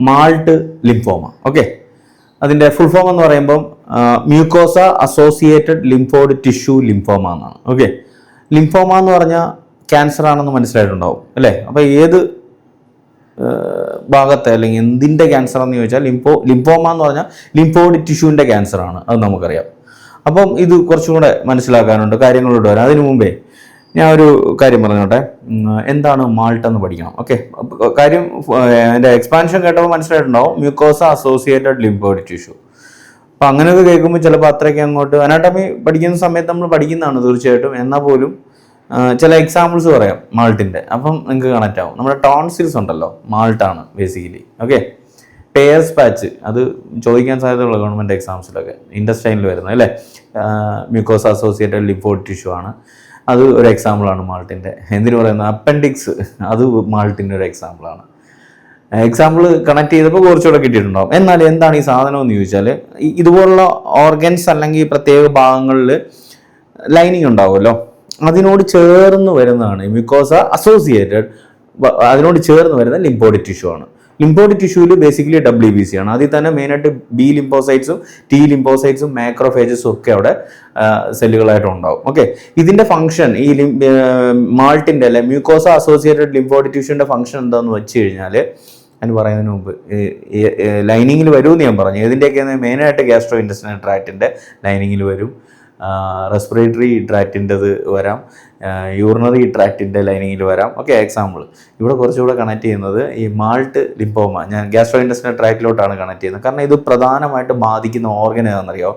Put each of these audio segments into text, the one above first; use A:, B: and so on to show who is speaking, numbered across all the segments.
A: Malt lymphoma. Okay, അതിൻ്റെ full form എന്ന് പറയുമ്പം mucosa associated lymphoid tissue lymphoma എന്നാണ്. ഓക്കെ, ലിംഫോമ എന്ന് പറഞ്ഞാൽ ക്യാൻസർ ആണെന്ന് മനസ്സിലായിട്ടുണ്ടാവും അല്ലേ? അപ്പോൾ ഏത് ഭാഗത്തെ അല്ലെങ്കിൽ എന്തിൻ്റെ ക്യാൻസർ എന്ന് ചോദിച്ചാൽ ലിംഫോമ എന്ന് പറഞ്ഞാൽ ലിംഫോയിഡ് ടിഷ്യൂവിൻ്റെ ക്യാൻസർ ആണ്, അത് നമുക്കറിയാം. അപ്പം ഇത് കുറച്ചും കൂടെ മനസ്സിലാക്കാനുണ്ട്, കാര്യങ്ങളോട് വരാം. അതിനു മുമ്പേ ഞാൻ ഒരു കാര്യം പറഞ്ഞോട്ടെ, എന്താണ് മാൾട്ട് എന്ന് പഠിക്കണം. ഓക്കെ, കാര്യം എൻ്റെ എക്സ്പാൻഷൻ കേട്ടപ്പോൾ മനസ്സിലായിട്ടുണ്ടാവും, മ്യൂക്കോസ അസോസിയേറ്റഡ് ലിംഫോയിഡ് ടിഷ്യൂ. അപ്പം അങ്ങനെയൊക്കെ കേൾക്കുമ്പോൾ ചിലപ്പോൾ അത്രയ്ക്ക് അങ്ങോട്ട് അനാട്ടമി പഠിക്കുന്ന സമയത്ത് നമ്മൾ പഠിക്കുന്നതാണ് തീർച്ചയായിട്ടും, എന്നാൽ പോലും ചില എക്സാമ്പിൾസ് പറയാം മാൾട്ടിൻ്റെ, അപ്പം നിങ്ങൾക്ക് കണക്റ്റ് ആവും. നമ്മുടെ ടോൺസിൽസ് ഉണ്ടല്ലോ, മാൾട്ടാണ് ബേസിക്കലി. ഓക്കെ, പേയേഴ്സ് പാച്ച് അത് ചോദിക്കാൻ സാധ്യതയുള്ള ഗവൺമെൻറ് എക്സാംസിലൊക്കെ ഇൻഡസ്ട്രൈനിൽ വരുന്നത് അല്ലേ. മ്യൂക്കോസ അസോസിയേറ്റഡ് ലിംഫോയിഡ് ടിഷ്യൂ ആണ്, അത് ഒരു എക്സാമ്പിളാണ് മാൾട്ടിൻ്റെ. എന്തിനു പറയുന്നത്, അപ്പൻഡിക്സ്, അത് മാൾട്ടിൻ്റെ ഒരു എക്സാമ്പിളാണ്. എക്സാമ്പിൾ കണക്ട് ചെയ്തപ്പോൾ കുറച്ചുകൂടെ കിട്ടിയിട്ടുണ്ടാവും. എന്നാൽ എന്താണ് ഈ സാധനം എന്ന് ചോദിച്ചാൽ, ഇതുപോലുള്ള ഓർഗൻസ് അല്ലെങ്കിൽ പ്രത്യേക ഭാഗങ്ങളിൽ ലൈനിങ് ഉണ്ടാവുമല്ലോ, അതിനോട് ചേർന്ന് വരുന്നതാണ് മ്യൂക്കോസ അസോസിയേറ്റഡ്, അതിനോട് ചേർന്ന് വരുന്ന ലിംഫോയിഡ് ടിഷ്യൂ ആണ്. ലിംഫോയിഡ് ടിഷ്യൂവിൽ ബേസിക്കലി WBC ആണ്. അതിൽ തന്നെ മെയിനായിട്ട് B ലിംഫോസൈറ്റ്സും T ലിംഫോസൈറ്റ്സും മാക്രോഫേജസും ഒക്കെ അവിടെ സെല്ലുകളായിട്ട് ഉണ്ടാവും. ഓക്കെ, ഇതിൻ്റെ ഫംഗ്ഷൻ ഈ മാൾട്ടിൻ്റെ അല്ലെ മ്യൂക്കോസ അസോസിയേറ്റഡ് ലിംഫോയിഡ് ടിഷ്യൂവിൻ്റെ ഫംഗ്ഷൻ എന്താണെന്ന് വെച്ച് കഴിഞ്ഞാൽ, അതിന് പറയുന്നതിന് മുമ്പ് ലൈനിങ്ങിൽ വരുമെന്ന് ഞാൻ പറഞ്ഞു. ഇതിൻ്റെയൊക്കെ മെയിനായിട്ട് ഗ്യാസ്ട്രോ ഇൻറ്റെസ്റ്റിനൽ ട്രാക്റ്റിൻ്റെ ലൈനിങ്ങിൽ വരും, റെസ്പിറേറ്ററി ട്രാക്റ്റിൻ്റെത് വരാം, യൂറിനറി ട്രാക്റ്റിൻ്റെ ലൈനിങ്ങിൽ വരാം. ഓക്കെ, എക്സാമ്പിൾ ഇവിടെ കുറച്ചുകൂടെ കണക്ട് ചെയ്യുന്നത് ഈ മാൾട്ട് ലിംഫോമ ഞാൻ ഗ്യാസ്ട്രോ ഇൻറ്റെസ്റ്റിനൽ ട്രാക്റ്റിലോട്ടാണ് കണക്ട് ചെയ്യുന്നത്. കാരണം ഇത് പ്രധാനമായിട്ട് ബാധിക്കുന്ന ഓർഗൻ ഏതാണെന്നറിയോ,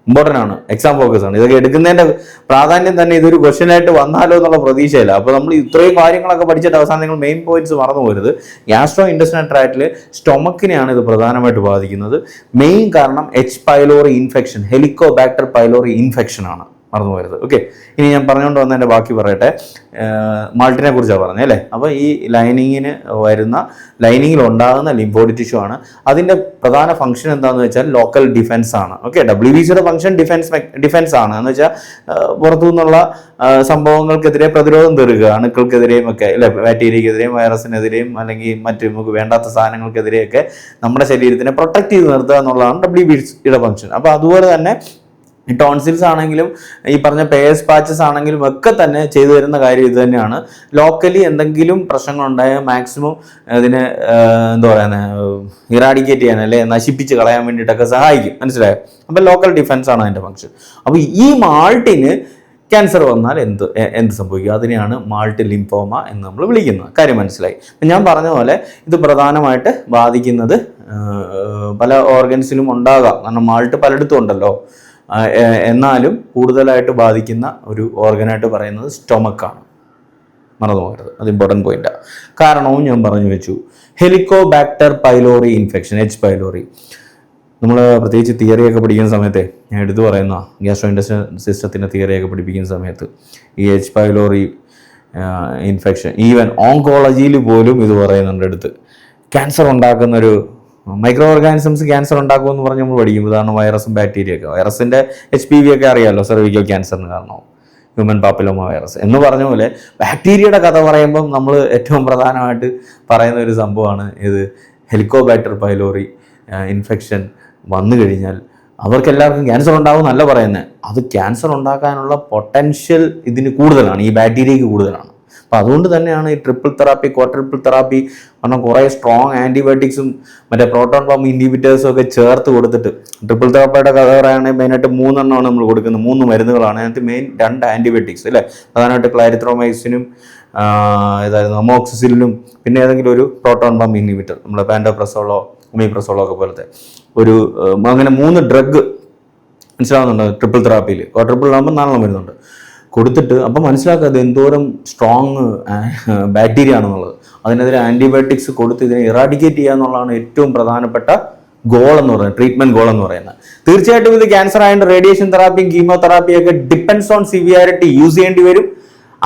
A: ഇമ്പോർട്ടൻ്റ് ആണ്, എക്സാം ഫോക്കസ് ആണ്. ഇതൊക്കെ എടുക്കുന്നതിൻ്റെ പ്രാധാന്യം തന്നെ ഇതൊരു ക്വസ്റ്റ്യനായിട്ട് വന്നാലോ എന്നുള്ള പ്രതീക്ഷയില്ല. അപ്പോൾ നമ്മൾ ഇത്രയും കാര്യങ്ങളൊക്കെ പഠിച്ചിട്ട് അവസാനം നിങ്ങൾ മെയിൻ പോയിന്റ്സ് മറന്നു പോരുത്. ഗ്യാസ്ട്രോ ഇൻറ്റെസ്റ്റിനൽ ട്രാക്റ്റിൽ സ്റ്റൊമക്കിനെയാണ് ഇത് പ്രധാനമായിട്ട് ബാധിക്കുന്നത്. മെയിൻ കാരണം H. Pylori infection, Helicobacter pylori infection ആണ്, മറന്നു പോരുത്. ഓക്കെ, ഇനി ഞാൻ പറഞ്ഞുകൊണ്ട് വന്നതിൻ്റെ ബാക്കി പറയട്ടെ. മാൾട്ടിനെ കുറിച്ചാണ് പറഞ്ഞത് അല്ലേ. അപ്പോൾ ഈ ലൈനിങ്ങിൽ ഉണ്ടാകുന്ന ലിംഫോയിഡ് ടിഷ്യൂ ആണ്. അതിൻ്റെ പ്രധാന ഫംഗ്ഷൻ എന്താണെന്ന് വെച്ചാൽ ലോക്കൽ ഡിഫെൻസ് ആണ്. ഓക്കെ, WBCയുടെ ഫംഗ്ഷൻ ഡിഫെൻസ് ആണ്, എന്ന് വെച്ചാൽ പുറത്തു നിന്നുള്ള സംഭവങ്ങൾക്കെതിരെ പ്രതിരോധം തീർക്കുക, അണുക്കൾക്കെതിരെയും ഒക്കെ അല്ലെ, ബാക്ടീരിയക്കെതിരെയും വൈറസിനെതിരെയും അല്ലെങ്കിൽ മറ്റ് നമുക്ക് വേണ്ടാത്ത സാധനങ്ങൾക്കെതിരെയൊക്കെ നമ്മുടെ ശരീരത്തിനെ പ്രൊട്ടക്ട് ചെയ്ത് നിർത്തുക എന്നുള്ളതാണ് WBCയുടെ ഫംഗ്ഷൻ. അപ്പോൾ അതുപോലെ തന്നെ ടോൺസിൽസ് ആണെങ്കിലും ഈ പറഞ്ഞ പേയേഴ്സ് പാച്ചസ് ആണെങ്കിലും ഒക്കെ തന്നെ ചെയ്തു തരുന്ന കാര്യം ഇത് തന്നെയാണ്. ലോക്കലി എന്തെങ്കിലും പ്രശ്നങ്ങളുണ്ടായാൽ മാക്സിമം ഇതിനെ എന്താ പറയുന്നത് ഇറാഡിക്കേറ്റ് ചെയ്യാൻ അല്ലെ നശിപ്പിച്ച് കളയാൻ വേണ്ടിയിട്ടൊക്കെ സഹായിക്കും, മനസ്സിലായോ? അപ്പം ലോക്കൽ ഡിഫെൻസ് ആണ് അതിൻ്റെ ഫംഗ്ഷൻ. അപ്പോൾ ഈ മാൾട്ടിന് ക്യാൻസർ വന്നാൽ എന്ത് സംഭവിക്കും, അതിനെയാണ് മാൾട്ട് ലിംഫോമ എന്ന് നമ്മൾ വിളിക്കുന്നത്. കാര്യം മനസ്സിലായി. ഞാൻ പറഞ്ഞ പോലെ ഇത് പ്രധാനമായിട്ട് ബാധിക്കുന്നത് പല ഓർഗൻസിലും ഉണ്ടാകാം, കാരണം മാൾട്ട് പലയിടത്തും ഉണ്ടല്ലോ. എന്നാലും കൂടുതലായിട്ട് ബാധിക്കുന്ന ഒരു ഓർഗനായിട്ട് പറയുന്നത് സ്റ്റൊമക്കാണ്, മറന്നു പോകരുത്, അത് ഇമ്പോർട്ടൻറ്റ് പോയിന്റാണ്. കാരണവും ഞാൻ പറഞ്ഞു വെച്ചു, Helicobacter pylori infection, H. Pylori. നമ്മൾ പ്രത്യേകിച്ച് തിയറിയൊക്കെ പഠിക്കുന്ന സമയത്തെ ഞാൻ എടുത്തു പറയുന്ന ഗ്യാസ്ട്രോ ഇൻറ്റെസ്റ്റിനൽ സിസ്റ്റത്തിൻ്റെ തിയറിയൊക്കെ പഠിപ്പിക്കുന്ന സമയത്ത് ഈ H. പൈലോറി ഇൻഫെക്ഷൻ ഈവൻ ഓങ്കോളജിയിൽ പോലും ഇത് പറയുന്നുണ്ട്. എടുത്ത് ക്യാൻസർ ഉണ്ടാക്കുന്നൊരു മൈക്രോ ഓർഗാനിസംസ് ക്യാൻസർ ഉണ്ടാക്കുമെന്ന് പറഞ്ഞ് നമ്മൾ പഠിക്കും. ഉദാഹരണം വൈറസും ബാക്ടീരിയ ഒക്കെ. വൈറസിൻ്റെ HPV ഒക്കെ അറിയാമല്ലോ, സെർവിക്കൽ ക്യാൻസറിന് കാരണമാവും, ഹ്യൂമൻ പാപ്പിലോമ വൈറസ് എന്ന് പറഞ്ഞ പോലെ. ബാക്ടീരിയയുടെ കഥ പറയുമ്പം നമ്മൾ ഏറ്റവും പ്രധാനമായിട്ട് പറയുന്ന ഒരു സംഭവമാണ് ഇത് ഹെലിക്കോബാക്ടർ പൈലോറി ഇൻഫെക്ഷൻ വന്നു കഴിഞ്ഞാൽ അവർക്കെല്ലാവർക്കും ക്യാൻസർ ഉണ്ടാവും എന്നല്ല പറയുന്നത്, അത് ക്യാൻസർ ഉണ്ടാക്കാനുള്ള പൊട്ടൻഷ്യൽ ഇതിന് കൂടുതലാണ്, ഈ ബാക്ടീരിയയ്ക്ക് കൂടുതലാണ്. അപ്പം അതുകൊണ്ട് തന്നെയാണ് ഈ ട്രിപ്പിൾ തെറാപ്പി, ക്വാഡ്രിപ്പിൾ തെറാപ്പി പറഞ്ഞാൽ കുറേ സ്ട്രോങ് ആൻറ്റിബയോട്ടിക്സും മറ്റേ പ്രോട്ടോൺ പമ്പ് ഇൻഹിബിറ്റേഴ്സും ഒക്കെ ചേർത്ത് കൊടുത്തിട്ട്. ട്രിപ്പിൾ തെറാപ്പിയുടെ കഥ പറയുകയാണെങ്കിൽ മെയിനായിട്ട് 3 എണ്ണമാണ് നമ്മൾ കൊടുക്കുന്നത്, 3 മരുന്നുകളാണ്. അതിനകത്ത് മെയിൻ 2 ആൻറ്റിബയോട്ടിക്സ് അല്ലേ, പ്രധാനമായിട്ട് ക്ലാരിത്രോമൈസിനും അമോക്സിസിലിനും പിന്നെ ഏതെങ്കിലും ഒരു പ്രോട്ടോൺ പമ്പ് ഇൻഹിബിറ്റർ, നമ്മുടെ പാൻഡോപ്രസോളോ ഒമിപ്രസോളോ ഒക്കെ പോലത്തെ ഒരു അങ്ങനെ 3 ഡ്രഗ് മനസ്സിലാവുന്നുണ്ട് ട്രിപ്പിൾ തെറാപ്പിയിൽ. ക്വാഡ്രിപ്പിളിലാകുമ്പോൾ 4 വരുന്നുണ്ട് കൊടുത്തിട്ട്. അപ്പം മനസ്സിലാക്കാതെ എന്തോരം സ്ട്രോങ് ബാക്ടീരിയ ആണെന്നുള്ളത്. അതിനെതിരെ ആൻറ്റിബയോട്ടിക്സ് കൊടുത്ത് ഇതിനെ ഇറാഡിക്കേറ്റ് ചെയ്യുക എന്നുള്ളതാണ് ഏറ്റവും പ്രധാനപ്പെട്ട ഗോൾ എന്ന് പറയുന്നത്, ട്രീറ്റ്മെന്റ് ഗോൾ എന്ന് പറയുന്നത്. തീർച്ചയായിട്ടും ഇത് ക്യാൻസർ ആയതുകൊണ്ട് റേഡിയേഷൻ തെറാപ്പിയും കീമോതെറാപ്പിയും ഒക്കെ ഡിപ്പെൻഡ്സ് ഓൺ സിവിയാരിറ്റി യൂസ് ചെയ്യേണ്ടി വരും,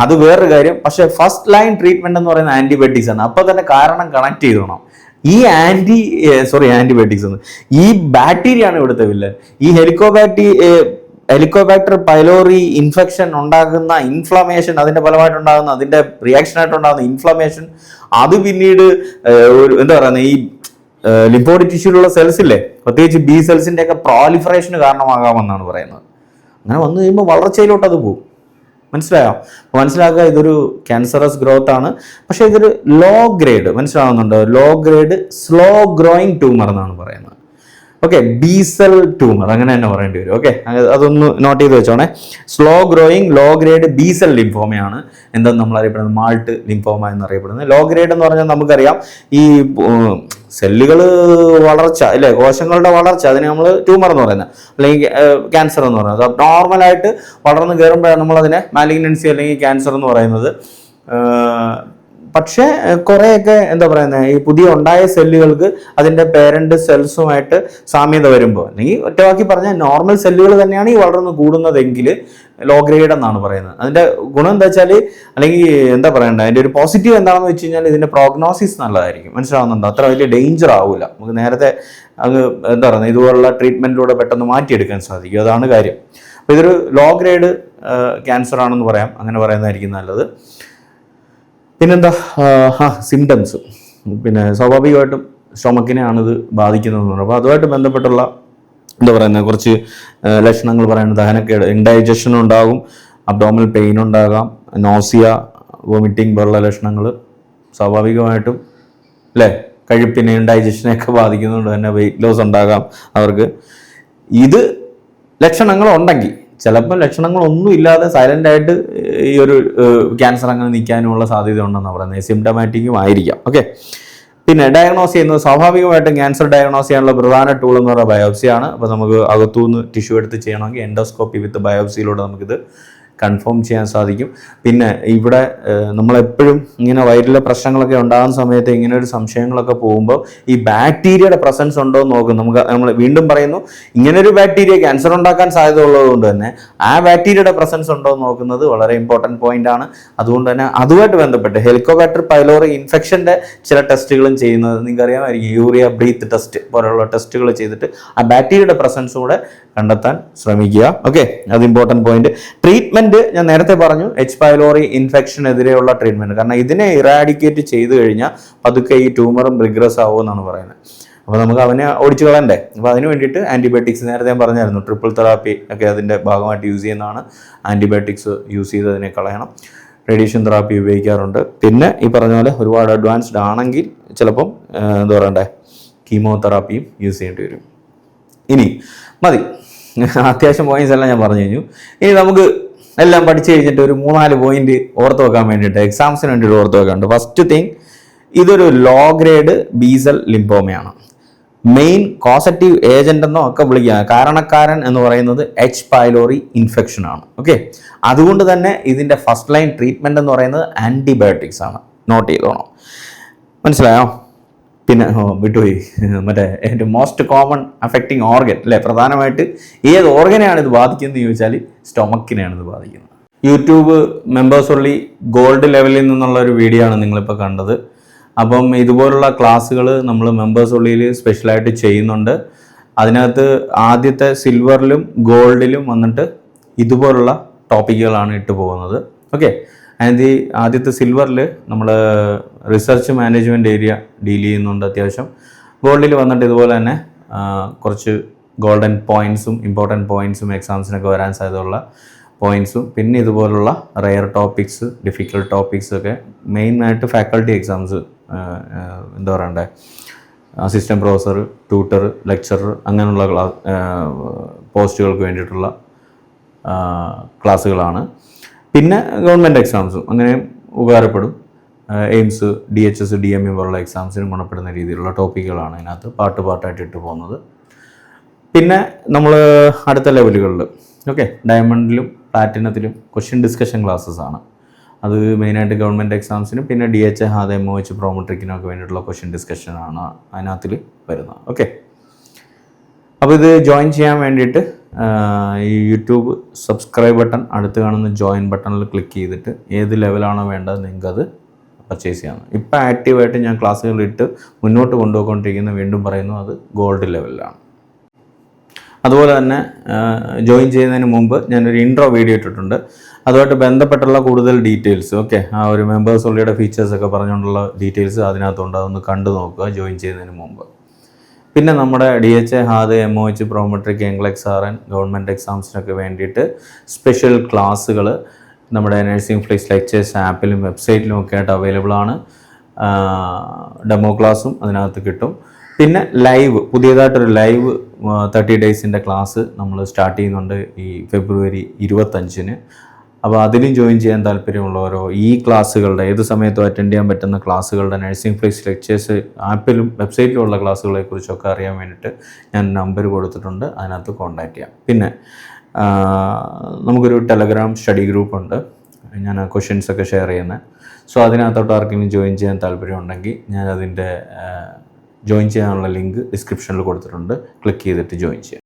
A: അത് വേറൊരു കാര്യം. പക്ഷെ ഫസ്റ്റ് ലൈൻ ട്രീറ്റ്മെന്റ് എന്ന് പറയുന്നത് ആന്റിബയോട്ടിക്സ് ആണ്. അപ്പോൾ തന്നെ കാരണം കണക്ട് ചെയ്തോണം. ഈ ആന്റിബയോട്ടിക്സ് എന്ന് ഈ ബാക്ടീരിയ ആണ് ഇവിടുത്തെ വില്ലൻ. ഈ ഹെലിക്കോബാക്ടർ പൈലോറി ഇൻഫെക്ഷൻ ഉണ്ടാകുന്ന ഇൻഫ്ലമേഷൻ, അതിന്റെ ഫലമായിട്ടുണ്ടാകുന്ന അതിന്റെ റിയാക്ഷനായിട്ടുണ്ടാകുന്ന ഇൻഫ്ലമേഷൻ, അത് പിന്നീട് എന്താ പറയുന്നത് ഈ ലിംഫോയിഡ് ടിഷ്യൂലുള്ള സെൽസ് ഇല്ലേ, പ്രത്യേകിച്ച് ബി സെൽസിൻ്റെ ഒക്കെ പ്രോലിഫറേഷന് കാരണമാകാമെന്നാണ് പറയുന്നത്. അങ്ങനെ വന്നു കഴിയുമ്പോൾ വളർച്ചയിലോട്ട് അത് പോകും. മനസ്സിലായോ? അപ്പോൾ മനസ്സിലാക്കുക, ഇതൊരു ക്യാൻസറസ് ഗ്രോത്ത് ആണ്. പക്ഷേ ഇതൊരു ലോ ഗ്രേഡ്, മനസ്സിലാവുന്നുണ്ടോ? Low grade slow growing tumour എന്നാണ് പറയുന്നത്. ഓക്കെ, ബീസൽ ട്യൂമർ അങ്ങനെ തന്നെ പറയേണ്ടി വരും. ഓക്കെ, അതൊന്ന് നോട്ട് ചെയ്ത് വെച്ചോണേ. Slow growing low grade B cell ലിംഫോമയാണ് എന്തെന്ന് നമ്മൾ അറിയപ്പെടുന്നത് മാൾട്ട് ലിംഫോമ എന്നറിയപ്പെടുന്നത്. ലോ ഗ്രേഡ് എന്ന് പറഞ്ഞാൽ നമുക്കറിയാം ഈ സെല്ലുകൾ വളർച്ച അല്ലേ, കോശങ്ങളുടെ വളർച്ച, അതിന് നമ്മൾ ട്യൂമർ എന്ന് പറയുന്നത്, അല്ലെങ്കിൽ ക്യാൻസർ എന്ന് പറയുന്നത്. അത് നോർമലായിട്ട് വളർന്ന് കയറുമ്പോഴാണ് നമ്മളതിനെ മാലിഗ്നൻസി അല്ലെങ്കിൽ ക്യാൻസർ എന്ന് പറയുന്നത്. പക്ഷേ കുറേയൊക്കെ എന്താ പറയുന്നത്, ഈ പുതിയ ഉണ്ടായ സെല്ലുകൾക്ക് അതിൻ്റെ പേരന്റ് സെൽസുമായിട്ട് സാമ്യത വരുമ്പോൾ, അല്ലെങ്കിൽ ഒറ്റവാക്കി പറഞ്ഞാൽ നോർമൽ സെല്ലുകൾ തന്നെയാണ് ഈ വളർന്ന് കൂടുന്നതെങ്കിൽ ലോ ഗ്രേഡ് എന്നാണ് പറയുന്നത്. അതിൻ്റെ ഗുണം എന്താ വെച്ചാൽ, അല്ലെങ്കിൽ എന്താ പറയണ്ടത്, അതിൻ്റെ ഒരു പോസിറ്റീവ് എന്താണെന്ന് വെച്ച് കഴിഞ്ഞാൽ ഇതിൻ്റെ പ്രോഗ്നോസിസ് നല്ലതായിരിക്കും. മനസ്സിലാവുന്നുണ്ടോ? അത്ര വലിയ ഡേഞ്ചർ ആവില്ല. നമുക്ക് നേരത്തെ അത് എന്താ പറയുന്നത്, ഇതുപോലുള്ള ട്രീറ്റ്മെൻറ്റിലൂടെ പെട്ടെന്ന് മാറ്റിയെടുക്കാൻ സാധിക്കും. അതാണ് കാര്യം. അപ്പോൾ ഇതൊരു ലോ ഗ്രേഡ് ക്യാൻസർ ആണെന്ന് പറയാം, അങ്ങനെ പറയുന്നതായിരിക്കും നല്ലത്. പിന്നെന്താ, സിംറ്റംസ്, പിന്നെ സ്വാഭാവികമായിട്ടും സ്റ്റൊമക്കിനെയാണിത് ബാധിക്കുന്നതെന്ന് പറയുന്നത്. അപ്പോൾ അതുമായിട്ട് ബന്ധപ്പെട്ടുള്ള എന്താ പറയുന്നത് കുറച്ച് ലക്ഷണങ്ങൾ പറയുന്നത്, ദഹനക്കേട്, ഇൻഡൈജഷൻ ഉണ്ടാകും, അബ്ഡോമിനൽ പെയിൻ ഉണ്ടാകാം, നോസിയ, വോമിറ്റിംഗ് പോലുള്ള ലക്ഷണങ്ങൾ സ്വാഭാവികമായിട്ടും അല്ലേ, കഴുപ്പിനെ ഇൻഡൈജഷനെയൊക്കെ ബാധിക്കുന്നതുകൊണ്ട് തന്നെ വെയിറ്റ് ലോസ് ഉണ്ടാകാം അവർക്ക്. ഇത് ലക്ഷണങ്ങളുണ്ടെങ്കിൽ, ചിലപ്പോൾ ലക്ഷണങ്ങളൊന്നും ഇല്ലാതെ സൈലൻ്റ് ആയിട്ട് ഈ ഒരു ക്യാൻസർ അങ്ങനെ നിൽക്കാനുമുള്ള സാധ്യത ഉണ്ടെന്നാണ് പറയുന്നത്. സിംറ്റമാറ്റിക്കും ആയിരിക്കാം. ഓക്കെ, പിന്നെ ഡയഗ്നോസ് ചെയ്യുന്നത് സ്വാഭാവികമായിട്ടും ക്യാൻസർ ഡയഗ്നോസ് ചെയ്യാനുള്ള പ്രധാന ടൂൾ എന്ന് പറയുന്നത് ബയോപ്സിയാണ്. അപ്പോൾ നമുക്ക് അകത്തുനിന്ന് ടിഷ്യൂ എടുത്ത് ചെയ്യണമെങ്കിൽ എൻഡോസ്കോപ്പി വിത്ത് ബയോപ്സിയിലൂടെ നമുക്കിത് കൺഫേം ചെയ്യാൻ സാധിക്കും. പിന്നെ ഇവിടെ നമ്മളെപ്പോഴും ഇങ്ങനെ വയറ്റിലെ പ്രശ്നങ്ങളൊക്കെ ഉണ്ടാകുന്ന സമയത്ത് ഇങ്ങനെ ഒരു സംശയങ്ങളൊക്കെ പോകുമ്പോൾ ഈ ബാക്ടീരിയയുടെ പ്രസൻസ് ഉണ്ടോ എന്ന് നോക്കും. നമ്മൾ വീണ്ടും പറയുന്നു, ഇങ്ങനൊരു ബാക്ടീരിയ ക്യാൻസർ ഉണ്ടാക്കാൻ സാധ്യത ഉള്ളതുകൊണ്ട് തന്നെ ആ ബാക്ടീരിയയുടെ പ്രസൻസ് ഉണ്ടോ എന്ന് നോക്കുന്നത് വളരെ ഇമ്പോർട്ടൻറ്റ് പോയിന്റ് ആണ്. അതുകൊണ്ട് തന്നെ അതുമായിട്ട് ബന്ധപ്പെട്ട് ഹെലിക്കോബാക്ടർ പൈലോറി ഇൻഫെക്ഷൻ്റെ ചില ടെസ്റ്റുകളും ചെയ്യുന്നത് നിങ്ങൾക്ക് അറിയാമായിരിക്കും. യൂറിയ ബ്രീത്ത് ടെസ്റ്റ് പോലുള്ള ടെസ്റ്റുകൾ ചെയ്തിട്ട് ആ ബാക്ടീരിയയുടെ പ്രസൻസ് കൂടെ കണ്ടെത്താൻ ശ്രമിക്കുക. ഓക്കെ, അത് ഇമ്പോർട്ടൻറ്റ് പോയിന്റ്. ട്രീറ്റ്മെൻറ്റ് ഞാൻ നേരത്തെ പറഞ്ഞു, എച്ച് പൈലോറി ഇൻഫെക്ഷനെതിരെയുള്ള ട്രീറ്റ്മെൻറ്റ്. കാരണം ഇതിനെ ഇറാഡിക്കേറ്റ് ചെയ്ത് കഴിഞ്ഞാൽ പതുക്കെ ഈ ട്യൂമറും റിഗ്രസ് ആവുമെന്നാണ് പറയുന്നത്. അപ്പോൾ നമുക്ക് അവനെ ഓടിച്ചു കളയണ്ടേ. അപ്പോൾ അതിന് വേണ്ടിയിട്ട് ആൻറ്റിബയോട്ടിക്സ് നേരത്തെ ഞാൻ പറഞ്ഞായിരുന്നു, ട്രിപ്പിൾ തെറാപ്പി ഒക്കെ അതിൻ്റെ ഭാഗമായിട്ട് യൂസ് ചെയ്യുന്നതാണ്. ആൻറ്റിബയോട്ടിക്സ് യൂസ് ചെയ്ത് അതിനെ കളയണം. റേഡിയേഷൻ തെറാപ്പി ഉപയോഗിക്കാറുണ്ട്. പിന്നെ ഈ പറഞ്ഞ പോലെ ഒരുപാട് അഡ്വാൻസ്ഡ് ആണെങ്കിൽ ചിലപ്പം എന്താ പറയണ്ടേ, കീമോതെറാപ്പിയും യൂസ് ചെയ്യേണ്ടി വരും. ഇനി മതി, അത്യാവശ്യം പോയിന്റ്സ് എല്ലാം ഞാൻ പറഞ്ഞു കഴിഞ്ഞു. ഇനി നമുക്ക് എല്ലാം പഠിച്ചു കഴിഞ്ഞിട്ട് ഒരു 3-4 പോയിന്റ് ഓർത്ത് വെക്കാൻ വേണ്ടിയിട്ട്, എക്സാംസിന് വേണ്ടിയിട്ട് ഓർത്ത് വെക്കാനുണ്ട്. ഫസ്റ്റ് തിങ്, ഇതൊരു ലോ ഗ്രേഡ് ബീസൽ ലിംഫോമയാണ്. മെയിൻ കോസറ്റീവ് ഏജന്റ് എന്നോ ഒക്കെ വിളിക്കുക, കാരണക്കാരൻ എന്ന് പറയുന്നത് എച്ച് പൈലോറി ഇൻഫെക്ഷൻ ആണ്. ഓക്കെ, അതുകൊണ്ട് തന്നെ ഇതിൻ്റെ ഫസ്റ്റ് ലൈൻ ട്രീറ്റ്മെൻറ്റ് എന്ന് പറയുന്നത് ആൻറ്റിബയോട്ടിക്സ് ആണ്. നോട്ട് ചെയ്തോണം, മനസ്സിലായോ? പിന്നെ വിട്ടുപോയി, മറ്റേ എൻ്റെ മോസ്റ്റ് കോമൺ അഫക്റ്റിംഗ് ഓർഗൻ അല്ലേ, പ്രധാനമായിട്ട് ഏത് ഓർഗനെയാണ് ഇത് ബാധിക്കുന്നത് ചോദിച്ചാൽ സ്റ്റൊമക്കിനെയാണ് ഇത് ബാധിക്കുന്നത്. യൂട്യൂബ് മെമ്പേഴ്സ് ഉള്ളി ഗോൾഡ് ലെവലിൽ നിന്നുള്ള ഒരു വീഡിയോ ആണ് നിങ്ങളിപ്പോൾ കണ്ടത്. അപ്പം ഇതുപോലുള്ള ക്ലാസ്സുകൾ നമ്മൾ മെമ്പേഴ്സ് ഉള്ളിയിൽ സ്പെഷ്യലായിട്ട് ചെയ്യുന്നുണ്ട്. അതിനകത്ത് ആദ്യത്തെ സിൽവറിലും ഗോൾഡിലും വന്നിട്ട് ഇതുപോലുള്ള ടോപ്പിക്കുകളാണ് ഇട്ട് പോകുന്നത്. ഓക്കെ, അതിന് ആദ്യത്തെ സിൽവറിൽ നമ്മൾ റിസർച്ച് മാനേജ്മെൻറ്റ് ഏരിയ ഡീൽ ചെയ്യുന്നുണ്ട് അത്യാവശ്യം. ഗോൾഡിൽ വന്നിട്ട് ഇതുപോലെ തന്നെ കുറച്ച് ഗോൾഡൻ പോയിൻറ്സും ഇമ്പോർട്ടൻറ്റ് പോയിൻറ്സും എക്സാംസിനൊക്കെ വരാൻ സാധ്യതയുള്ള പോയിൻറ്സും, പിന്നെ ഇതുപോലുള്ള റെയർ ടോപ്പിക്സ്, ഡിഫിക്കൽട്ട് ടോപ്പിക്സ് ഒക്കെ മെയിനായിട്ട് ഫാക്കൾട്ടി എക്സാംസ്, എന്താ പറയണ്ടേ, അസിസ്റ്റൻറ്റ് പ്രൊഫസർ, ട്യൂട്ടർ, ലെക്ചറർ അങ്ങനെയുള്ള പോസ്റ്റുകൾക്ക് വേണ്ടിയിട്ടുള്ള ക്ലാസ്സുകളാണ്. പിന്നെ ഗവൺമെൻറ് എക്സാംസും അങ്ങനെ ഉപകാരപ്പെടും. എയിംസ്, DHS, DME പോലുള്ള എക്സാംസിനും ഗുണപ്പെടുന്ന രീതിയിലുള്ള ടോപ്പിക്കുകളാണ് ഇതിനകത്ത് പാർട്ടായിട്ട് ഇട്ട് പോകുന്നത്. പിന്നെ നമ്മൾ അടുത്ത ലെവലുകളിൽ ഓക്കെ, ഡയമണ്ടിലും പ്ലാറ്റിനത്തിലും ക്വസ്റ്റ്യൻ ഡിസ്കഷൻ ക്ലാസ്സസ് ആണ്. അത് മെയിനായിട്ട് ഗവൺമെൻറ് എക്സാംസിനും പിന്നെ DH, MOH, പ്രോമെട്രിക്കിനും ഒക്കെ വേണ്ടിയിട്ടുള്ള ക്വസ്റ്റ്യൻ ഡിസ്കഷനാണ് അതിനകത്തിൽ വരുന്നത്. ഓക്കെ, അപ്പോൾ ഇത് ജോയിൻ ചെയ്യാൻ വേണ്ടിയിട്ട് ഈ യൂട്യൂബ് സബ്സ്ക്രൈബ് ബട്ടൺ, അടുത്ത് കാണുന്ന ജോയിൻ ബട്ടണിൽ ക്ലിക്ക് ചെയ്തിട്ട് ഏത് ലെവലാണോ വേണ്ടത് നിങ്ങൾക്കത് പർച്ചേസ് ചെയ്യാം. ഇപ്പോൾ ആക്റ്റീവായിട്ട് ഞാൻ ക്ലാസ്സുകളിട്ട് മുന്നോട്ട് കൊണ്ടുപോയിക്കൊണ്ടിരിക്കുന്ന, വീണ്ടും പറയുന്നു, അത് ഗോൾഡ് ലെവലിലാണ്. അതുപോലെ തന്നെ ജോയിൻ ചെയ്യുന്നതിന് മുമ്പ് ഞാനൊരു ഇൻട്രോ വീഡിയോ ഇട്ടിട്ടുണ്ട്. അതുമായിട്ട് ബന്ധപ്പെട്ടുള്ള കൂടുതൽ ഡീറ്റെയിൽസ്, ഓക്കെ, ആ ഒരു മെമ്പേഴ്സ് ഉള്ളിയുടെ ഫീച്ചേഴ്സൊക്കെ പറഞ്ഞുകൊണ്ടുള്ള ഡീറ്റെയിൽസ് അതിനകത്തുണ്ട്. അതൊന്ന് കണ്ടു നോക്കുക ജോയിൻ ചെയ്യുന്നതിന് മുമ്പ്. പിന്നെ നമ്മുടെ DHA, HAAD, MOH, Prometric, NCLEX RN government എക്സാംസിനൊക്കെ വേണ്ടിയിട്ട് സ്പെഷ്യൽ ക്ലാസ്സുകൾ നമ്മുടെ നഴ്സിംഗ് ഫ്ലിക്സ് ലെക്ചേഴ്സ് ആപ്പിലും വെബ്സൈറ്റിലും ഒക്കെ ആയിട്ട് അവൈലബിൾ ആണ്. ഡെമോ ക്ലാസ്സും അതിനകത്ത് കിട്ടും. പിന്നെ ലൈവ്, പുതിയതായിട്ടൊരു ലൈവ് 30 ഡേയ്സിൻ്റെ ക്ലാസ് നമ്മൾ സ്റ്റാർട്ട് ചെയ്യുന്നുണ്ട് ഈ ഫെബ്രുവരി 25-ന്. അപ്പോൾ അതിലും ജോയിൻ ചെയ്യാൻ താല്പര്യമുള്ളവരോ ഈ ക്ലാസ്സുകളുടെ ഏത് സമയത്തും അറ്റൻഡ് ചെയ്യാൻ പറ്റുന്ന ക്ലാസ്സുകളുടെ നഴ്സിംഗ് ഫ്ലിക്സ് ലെക്ചേഴ്സ് ആപ്പിലും വെബ്സൈറ്റിലുള്ള ക്ലാസ്സുകളെ കുറിച്ചൊക്കെ അറിയാൻ വേണ്ടിയിട്ട് ഞാൻ നമ്പർ കൊടുത്തിട്ടുണ്ട്, അതിനകത്ത് കോൺടാക്റ്റ് ചെയ്യാം. പിന്നെ നമുക്കൊരു ടെലഗ്രാം സ്റ്റഡി ഗ്രൂപ്പ് ഉണ്ട്, ഞാൻ ക്വസ്റ്റ്യൻസ് ഒക്കെ ഷെയർ ചെയ്യുന്നത്. സോ അതിനകത്തോട്ട് ആർക്കെങ്കിലും ജോയിൻ ചെയ്യാൻ താല്പര്യമുണ്ടെങ്കിൽ ഞാൻ അതിൻ്റെ ജോയിൻ ചെയ്യാനുള്ള ലിങ്ക് ഡിസ്ക്രിപ്ഷനിൽ കൊടുത്തിട്ടുണ്ട്, ക്ലിക്ക് ചെയ്തിട്ട് ജോയിൻ ചെയ്യാം.